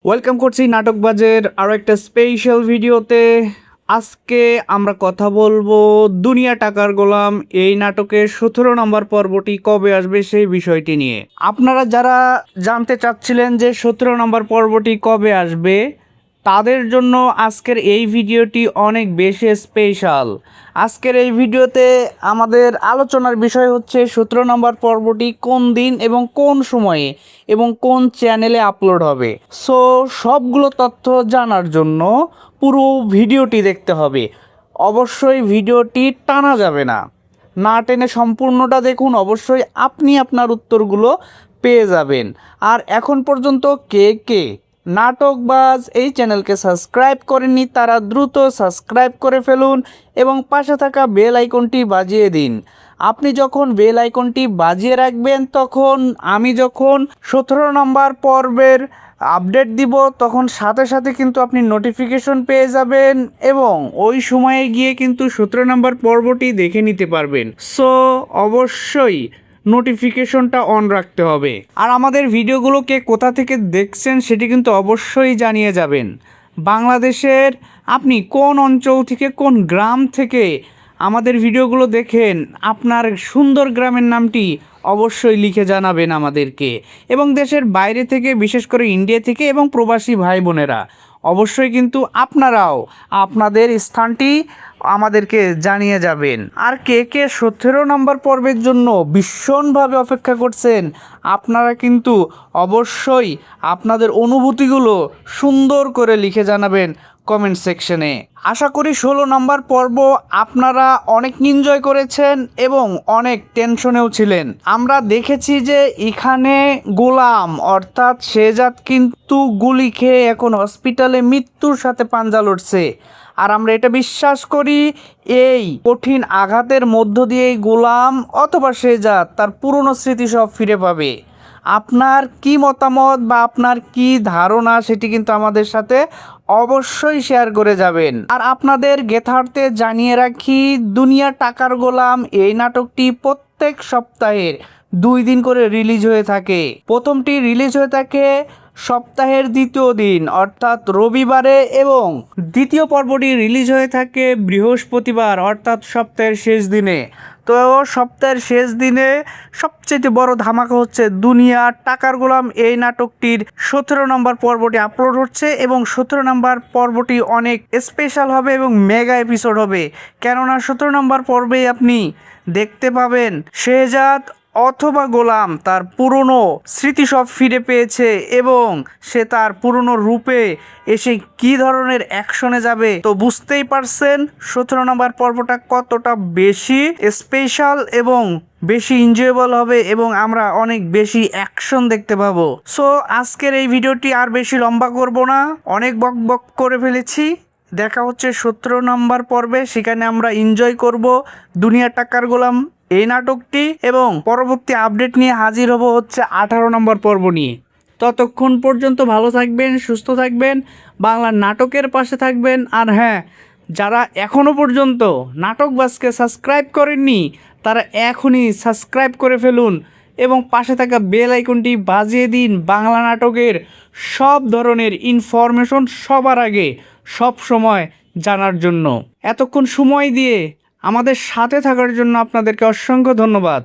Welcome করছি নাটকবাজের আরও একটা স্পেশাল ভিডিওতে। আজকে আমরা কথা বলবো দুনিয়া টাকার গোলাম এই নাটকের 17 নম্বর পর্বটি কবে আসবে সেই বিষয়টি নিয়ে। আপনারা যারা জানতে চাচ্ছিলেন যে 17 নম্বর পর্বটি কবে আসবে, তাদের জন্য আজকের এই ভিডিওটি অনেক বেশি স্পেশাল। আজকের এই ভিডিওতে আমাদের আলোচনার বিষয় হচ্ছে 17 নম্বর পর্বটি কোন দিন এবং কোন সময়ে এবং কোন চ্যানেলে আপলোড হবে। সো সবগুলো তথ্য জানার জন্য পুরো ভিডিওটি দেখতে হবে। অবশ্যই ভিডিওটি টানা যাবে না, না টেনে সম্পূর্ণটা দেখুন। অবশ্যই আপনি আপনার উত্তরগুলো পেয়ে যাবেন। আর এখন পর্যন্ত কে কে নাটকবাজ এই চ্যানেলকে সাবস্ক্রাইব করেননি তারা দ্রুত সাবস্ক্রাইব করে ফেলুন এবং পাশে থাকা বেল আইকনটি বাজিয়ে দিন। আপনি যখন বেল আইকনটি বাজিয়ে রাখবেন, তখন আমি যখন 17 নম্বর পর্বের আপডেট দিব তখন সাথে সাথে কিন্তু আপনি নোটিফিকেশন পেয়ে যাবেন এবং ওই সময়ে গিয়ে কিন্তু 17 নম্বর পর্বটি দেখে নিতে পারবেন। সো অবশ্যই নোটিফিকেশনটা অন রাখতে হবে। আর আমাদের ভিডিওগুলোকে কোথা থেকে দেখছেন সেটি কিন্তু অবশ্যই জানিয়ে যাবেন। বাংলাদেশের আপনি কোন অঞ্চল থেকে, কোন গ্রাম থেকে আমাদের ভিডিওগুলো দেখেন, আপনার সুন্দর গ্রামের নামটি অবশ্যই লিখে জানাবেন আমাদেরকে। এবং দেশের বাইরে থেকে, বিশেষ করে ইন্ডিয়া থেকে এবং প্রবাসী ভাই বোনেরা, অবশ্যই কিন্তু আপনারাও আপনাদের স্থানটি আমাদেরকে জানিয়ে যাবেন। আর কে কে 17 নম্বর পর্বের জন্য ভীষণভাবে অপেক্ষা করছেন, আপনারা কিন্তু অবশ্যই আপনাদের অনুভূতিগুলো সুন্দর করে লিখে জানাবেন কমেন্ট সেকশনে। আশা করি 16 নম্বর পর্ব আপনারা অনেক এনজয় করেছেন এবং অনেক টেনশনেও ছিলেন। আমরা দেখেছি যে এখানে গোলাম অর্থাৎ শেহজাদ কিন্তু গুলি খেয়ে এখন হসপিটালে মৃত্যুর সাথে পাঞ্জা লড়ছে। আর আমরা এটা বিশ্বাস করি এই কঠিন আঘাতের মধ্য দিয়েই গোলাম অথবা শেহজাদ তার পুরনো স্মৃতি সব ফিরে পাবে। আপনার কি মতামত বা আপনার কি ধারণা সেটি কিন্তু আমাদের সাথে অবশ্যই শেয়ার করে যাবেন। আর আপনাদের জ্ঞাতার্থে জানিয়ে রাখি, দুনিয়া টাকার গোলাম এই নাটকটি প্রত্যেক সপ্তাহের 2 দিন করে রিলিজ হয়ে থাকে। প্রথমটি রিলিজ হয়ে থাকে সপ্তাহের দ্বিতীয় দিন অর্থাৎ রবিবারে এবং দ্বিতীয় পর্বটি রিলিজ হয়ে থাকে বৃহস্পতিবার অর্থাৎ সপ্তাহের শেষ দিনে। তো সপ্তাহের শেষ দিনে সবচেয়ে বড় ধামাকা হচ্ছে দুনিয়া টাকার গোলাম এই নাটকটির 17 নম্বর পর্বটি আপলোড হচ্ছে এবং 17 নম্বর পর্বটি অনেক স্পেশাল হবে এবং মেগা এপিসোড হবে। কেননা 17 নম্বর পর্বেই আপনি দেখতে পাবেন শেহজাদ অথবা গোলাম তার পুরনো স্মৃতি সব ফিরে পেয়েছে এবং সে তার পুরনো রূপে এসে কি ধরনের অ্যাকশনে যাবে। তো বুঝতেই পারছেন 17 নম্বর পর্বটা কতটা বেশি স্পেশাল এবং বেশি এনজয়েবল হবে এবং আমরা অনেক বেশি অ্যাকশন দেখতে পাবো। সো আজকের এই ভিডিওটি আর বেশি লম্বা করব না, অনেক বক বক করে ফেলেছি। দেখা হচ্ছে 17 নম্বর পর্বে, সেখানে আমরা এনজয় করব দুনিয়া টাকার গোলাম এই নাটকটি এবং পরবর্তী আপডেট নিয়ে হাজির হব হচ্ছে 18 নম্বর পর্ব নিয়ে। ততক্ষণ পর্যন্ত ভালো থাকবেন, সুস্থ থাকবেন, বাংলা নাটকের পাশে থাকবেন। আর হ্যাঁ, যারা এখনও পর্যন্ত নাটকবাজকে সাবস্ক্রাইব করেননি তারা এখনই সাবস্ক্রাইব করে ফেলুন এবং পাশে থাকা বেল আইকনটি বাজিয়ে দিন বাংলা নাটকের সব ধরনের ইনফরমেশন সবার আগে সব সময় জানার জন্য। এতক্ষণ সময় দিয়ে আমাদের সাথে থাকার জন্য আপনাদেরকে অসংখ্য ধন্যবাদ।